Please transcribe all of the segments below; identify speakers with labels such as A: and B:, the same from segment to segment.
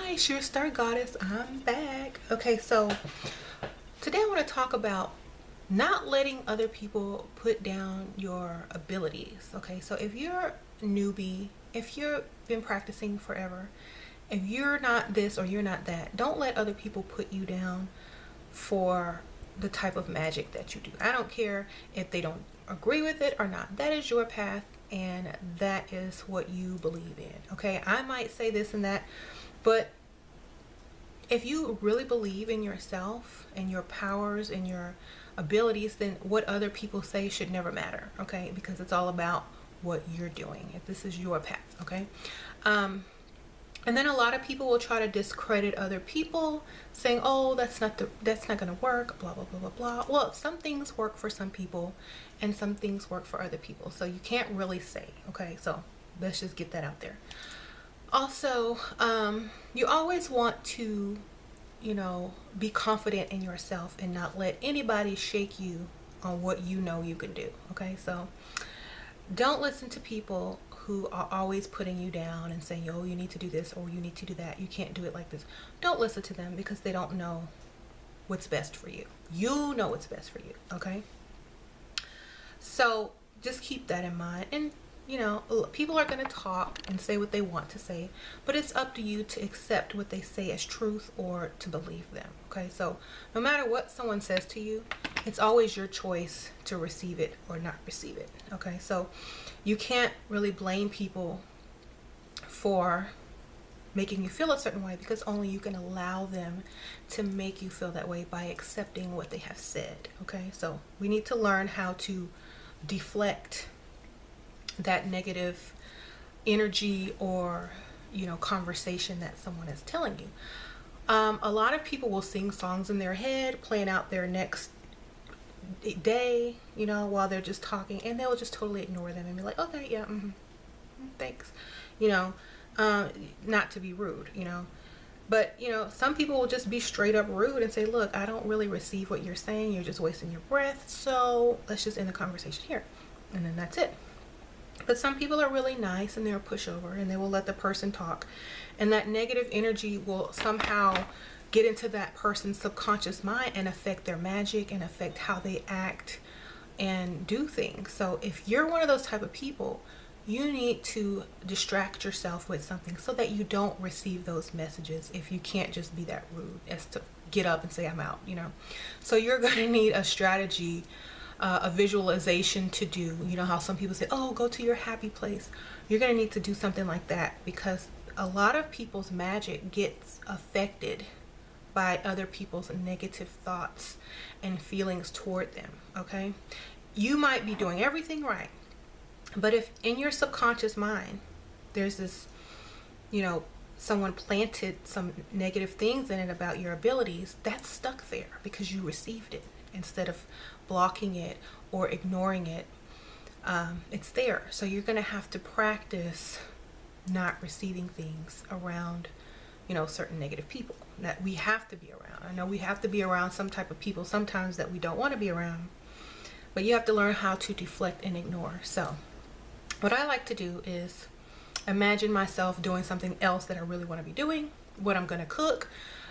A: Hi, Sure Star Goddess. I'm back. Okay, so today I want to talk about not letting other people put down your abilities. Okay, so if you're a newbie, if you've been practicing forever, if you're not this or you're not that, don't let other people put you down for the type of magic that you do. I don't care if they don't agree with it or not. That is your path and that is what you believe in. Okay, I might say this and that, but if you really believe in yourself and your powers and your abilities, then what other people say should never matter. Okay, because it's all about what you're doing. If this is your path. Okay. And then a lot of people will try to discredit other people, saying, "Oh, that's not going to work." Blah blah blah blah blah. Well, some things work for some people, and some things work for other people. So you can't really say. Okay, so let's just get that out there. Also, you always want to, be confident in yourself and not let anybody shake you on what you know you can do. Okay, so don't listen to people who are always putting you down and saying, "Oh, you need to do this or you need to do that. You can't do it like this." Don't listen to them because they don't know what's best for you. You know what's best for you. Okay, so just keep that in mind. And people are going to talk and say what they want to say, but it's up to you to accept what they say as truth or to believe them. Okay, so no matter what someone says to you, it's always your choice to receive it or not receive it. Okay, so you can't really blame people for making you feel a certain way because only you can allow them to make you feel that way by accepting what they have said. Okay, so we need to learn how to deflect that negative energy or conversation that someone is telling you. A lot of people will sing songs in their head, plan out their next day, while they're just talking, and they'll just totally ignore them and be like, "Okay, yeah, thanks," not to be rude, but some people will just be straight up rude and say, "Look, I don't really receive what you're saying. You're just wasting your breath, so let's just end the conversation here," and then that's it. But some people are really nice and they're a pushover and they will let the person talk, and that negative energy will somehow get into that person's subconscious mind and affect their magic and affect how they act and do things. So if you're one of those type of people, you need to distract yourself with something so that you don't receive those messages. If you can't just be that rude as to get up and say, "I'm out," so you're going to need a strategy, a visualization to do. You know how some people say, "Oh, go to your happy place." You're going to need to do something like that because a lot of people's magic gets affected by other people's negative thoughts and feelings toward them. Okay, you might be doing everything right, but if in your subconscious mind there's this, someone planted some negative things in it about your abilities, that's stuck there because you received it instead of blocking it or ignoring it. It's there. So you're going to have to practice not receiving things around certain negative people that we have to be around. I know we have to be around some type of people sometimes that we don't want to be around, but you have to learn how to deflect and ignore. So what I like to do is imagine myself doing something else that I really want to be doing, what I'm going to cook,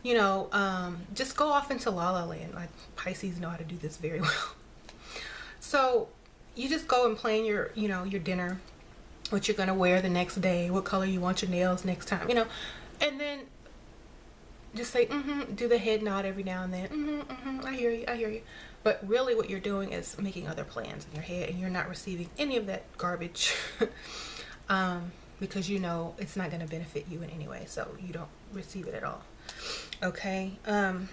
A: just go off into la la land. Like Pisces know how to do this very well. So you just go and plan your dinner, what you're going to wear the next day, what color you want your nails next time, and then just say, do the head nod every now and then. I hear you. But really what you're doing is making other plans in your head and you're not receiving any of that garbage because it's not going to benefit you in any way. So you don't receive it at all. Okay. And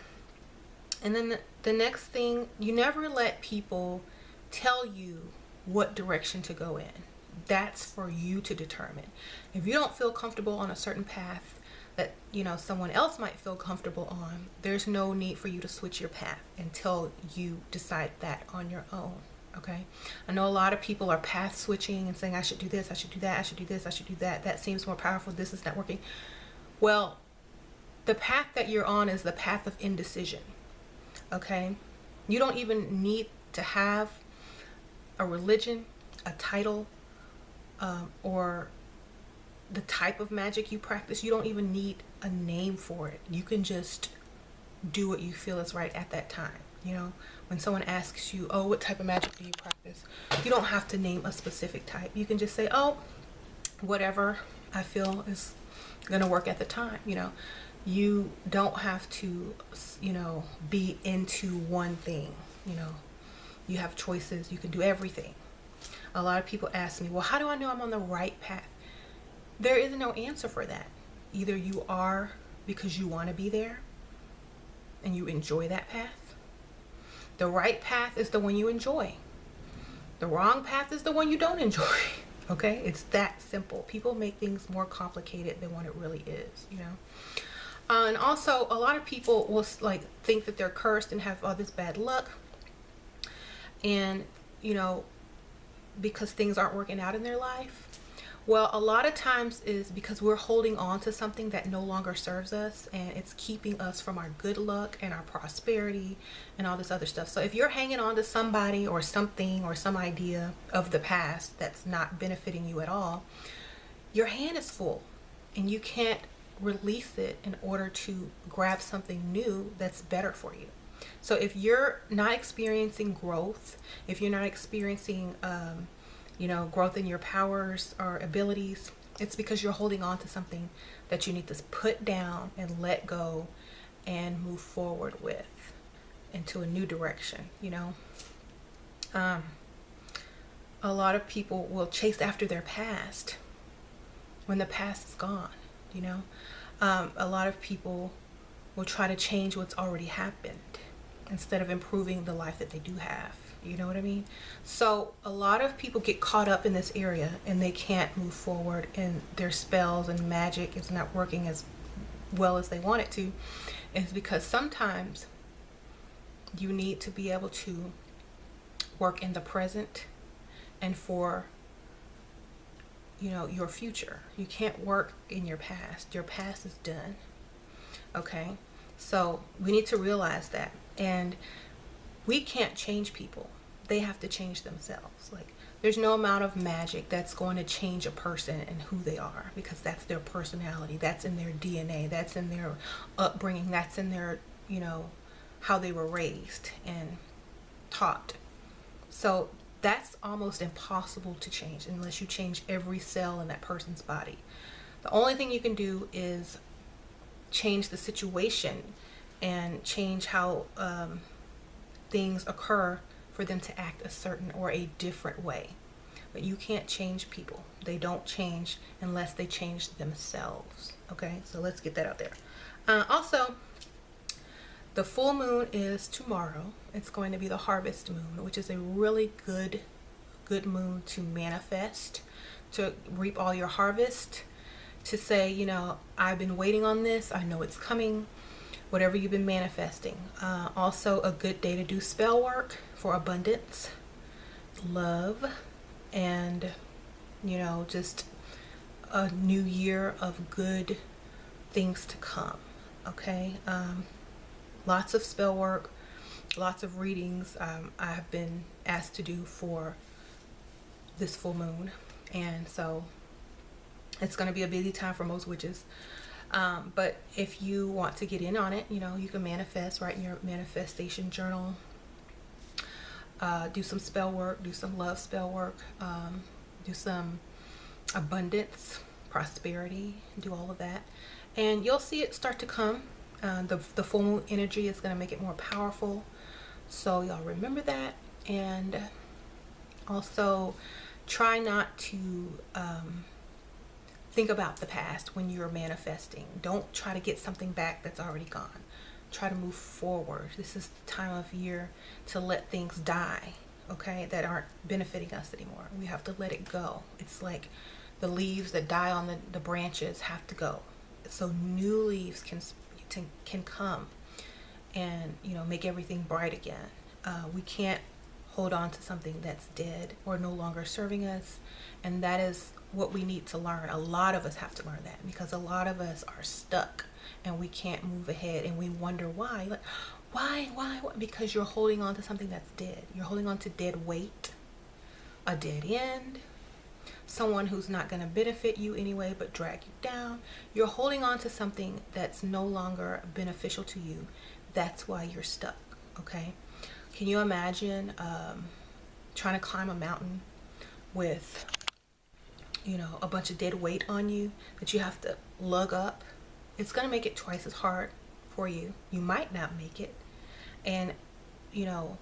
A: then the next thing, you never let people tell you what direction to go in. That's for you to determine. If you don't feel comfortable on a certain path that someone else might feel comfortable on, there's no need for you to switch your path until you decide that on your own. Okay, I know a lot of people are path switching and saying, "I should do this, I should do that, I should do this, I should do that. That seems more powerful. This is not working." Well, the path that you're on is the path of indecision. Okay, you don't even need to have a religion, a title, or the type of magic you practice, you don't even need a name for it. You can just do what you feel is right at that time. You know, when someone asks you, oh, what type of magic do you practice? You don't have to name a specific type. You can just say, oh, whatever I feel is gonna work at the time. You know, you don't have to, you know, be into one thing. You know, you have choices. You can do everything. A lot of people ask me, well, how do I know I'm on the right path? There is no answer for that. Either you are because you want to be there and you enjoy that path. The right path is the one you enjoy. The wrong path is the one you don't enjoy. Okay, it's that simple. People make things more complicated than what it really is, you know. And also, a lot of people will like think that they're cursed and have all this bad luck, and you know, because things aren't working out in their life. Well, a lot of times is because we're holding on to something that no longer serves us, and it's keeping us from our good luck and our prosperity and all this other stuff. So if you're hanging on to somebody or something or some idea of the past that's not benefiting you at all, your hand is full and you can't release it in order to grab something new that's better for you. So if you're not experiencing growth, if you're not experiencing you know, growth in your powers or abilities, it's because you're holding on to something that you need to put down and let go and move forward with into a new direction, you know. A lot of people will chase after their past when the past is gone, you know. A lot of people will try to change what's already happened instead of improving the life that they do have. You know what I mean? So a lot of people get caught up in this area and they can't move forward, and their spells and magic is not working as well as they want it to. It's because sometimes you need to be able to work in the present and for, you know, your future. You can't work in your past. Your past is done. Okay? So we need to realize that. And we can't change people. They have to change themselves. Like, there's no amount of magic that's going to change a person and who they are, because that's their personality, that's in their DNA, that's in their upbringing, that's in their, you know, how they were raised and taught. So that's almost impossible to change unless you change every cell in that person's body. The only thing you can do is change the situation and change how things occur for them to act a certain or a different way. But you can't change people. They don't change unless they change themselves. Okay, so let's get that out there. Also, the full moon is tomorrow. It's going to be the harvest moon, which is a really good moon to manifest, to reap all your harvest, to say, you know, I've been waiting on this, I know it's coming, whatever you've been manifesting. Also a good day to do spell work for abundance, love, and, you know, just a new year of good things to come. Okay, lots of spell work, lots of readings I have been asked to do for this full moon, and so it's going to be a busy time for most witches. But if you want to get in on it, you know, you can manifest, write in your manifestation journal, do some spell work, do some love spell work, do some abundance, prosperity, do all of that, and you'll see it start to come. The full moon energy is going to make it more powerful, so y'all remember that. And also try not to think about the past when you're manifesting. Don't try to get something back that's already gone. Try to move forward. This is the time of year to let things die, okay, that aren't benefiting us anymore. We have to let it go. It's like the leaves that die on the branches have to go, so new leaves can come and, you know, make everything bright again. We can't hold on to something that's dead or no longer serving us, and that is what we need to learn. A lot of us have to learn that, because a lot of us are stuck and we can't move ahead, and we wonder why. Like, why? Because you're holding on to something that's dead. You're holding on to dead weight, a dead end, someone who's not going to benefit you anyway but drag you down. You're holding on to something that's no longer beneficial to you. That's why you're stuck. Okay, can you imagine trying to climb a mountain with, you know, a bunch of dead weight on you that you have to lug up? It's going to make it twice as hard for you. You might not make it, and you know,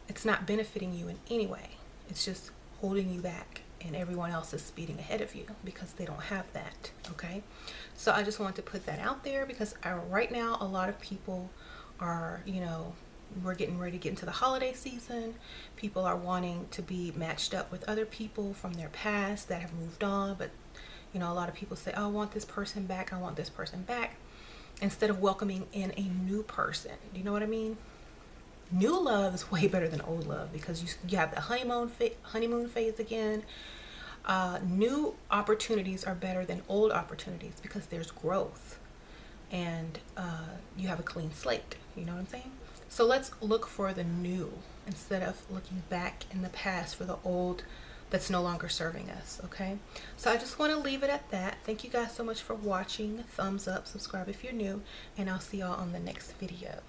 A: it's not benefiting you in any way. It's just holding you back, and everyone else is speeding ahead of you because they don't have that. Okay, so I just wanted to put that out there because right now a lot of people are, you know, we're getting ready to get into the holiday season. People are wanting to be matched up with other people from their past that have moved on, but you know, a lot of people say, oh, I want this person back, I want this person back, instead of welcoming in a new person. Do you know what I mean? New love is way better than old love because you have the honeymoon phase again. New opportunities are better than old opportunities because there's growth, and you have a clean slate. You know what I'm saying? So let's look for the new instead of looking back in the past for the old that's no longer serving us. Okay, so I just want to leave it at that. Thank you guys so much for watching. Thumbs up, subscribe if you're new, and I'll see y'all on the next video.